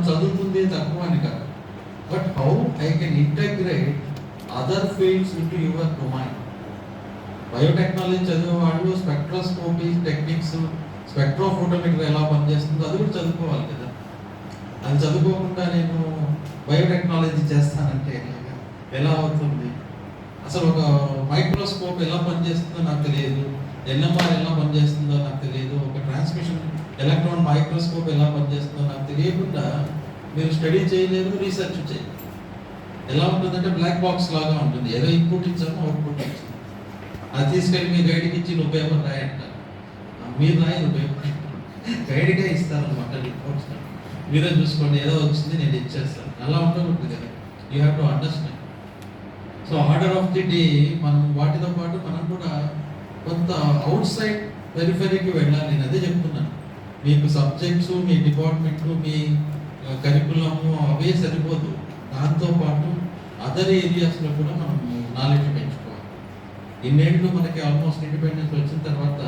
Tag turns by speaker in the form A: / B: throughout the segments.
A: చదువుతుంది తక్కువ అని కాదు, but how I can integrate other fields into your domain. Biotechnology చదివే వాళ్ళు స్పెక్ట్రోస్కోపీ టెక్నిక్స్, స్పెక్ట్రోఫోటోమీటర్ ఎలా పనిచేస్తుందో అది కూడా చదువుకోవాలి కదా. అది చదువుకోకుండా నేను బయోటెక్నాలజీ చేస్తానంటే ఎలా అవుతుంది? అసలు ఒక మైక్రోస్కోప్ ఎలా పనిచేస్తుందో నాకు తెలియదు, ఎన్ఎంఆర్ ఎలా పనిచేస్తుందో నాకు తెలియదు, ఒక ట్రాన్స్మిషన్ ఎలక్ట్రాన్ మైక్రోస్కోప్ ఎలా పనిచేస్తుందో నాకు తెలియకుండా మీరు స్టడీ చేయలేదు, రీసెర్చ్ చేయలేదు. ఎలా ఉంటుందంటే బ్లాక్ బాక్స్ లాగా ఉంటుంది. ఏదో ఇన్పుట్ ఇచ్చాము, అవుట్పుట్ ఇచ్చాము. అది తీసుకెళ్ళి మీ గైడ్కి ఇచ్చి నువ్వు పేపర్ రాయంటారు. మీరు రాయి, నువ్వు పేపర్ గైడ్గా ఇస్తారనమాట రిపోర్ట్స్. మీరే చూసుకోండి, ఏదో వచ్చింది నేను ఇచ్చేస్తాను. అలా ఉండకూడదు కదా. You have to understand. So order of the day మనం వాటితో పాటు మనం కూడా కొంత అవుట్ సైడ్ పెరిఫెరీకి వెళ్ళాలి. నేను అదే చెప్తున్నాను. మీకు సబ్జెక్ట్స్, మీ డిపార్ట్మెంట్లు, మీ కరికులము అవే సరిపోదు. దాంతోపాటు అదర్ ఏరియాస్లో కూడా మనం నాలెడ్జ్ పెంచుకోవాలి. ఇన్నేళ్ళు మనకి ఆల్మోస్ట్ ఇండిపెండెన్స్ వచ్చిన తర్వాత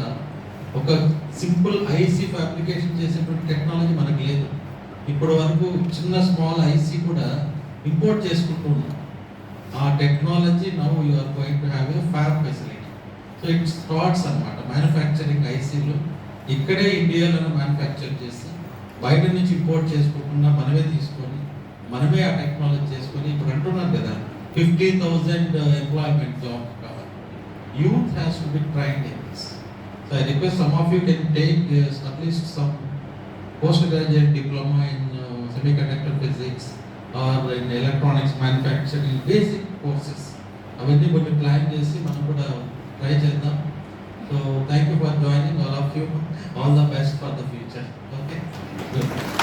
A: ఒక సింపుల్ ఐసీ ఫ్యాబ్రికేషన్ చేసేటువంటి టెక్నాలజీ మనకు లేదు. ఇప్పటి వరకు చిన్న స్మాల్ ఐసీ కూడా ఇంపోర్ట్ చేసుకుంటూ ఉన్నాం. ఆ technology now you are going to have a fab facility. So it starts అనమాట మ్యానుఫ్యాక్చరింగ్ ఐసీలు ఇక్కడే ఇండియాలో మ్యానుఫ్యాక్చర్ చేసి బయట నుంచి ఇంపోర్ట్ చేసుకోకుండా మనమే తీసుకొని మనమే ఆ టెక్నాలజీ చేసుకొని ఇప్పుడు అంటున్నారు కదా 50,000 ఎంప్లాయ్మెంట్ జాబ్ కావాలి. Youth has to be trained in this. So I request some of you can take at least some post graduate diploma in semiconductor physics or in electronics manufacturing basic courses. అవన్నీ కొన్ని plan చేసి మనం కూడా try చేద్దాం. So thank you for joining all of you. All the best for the future. Okay. Good.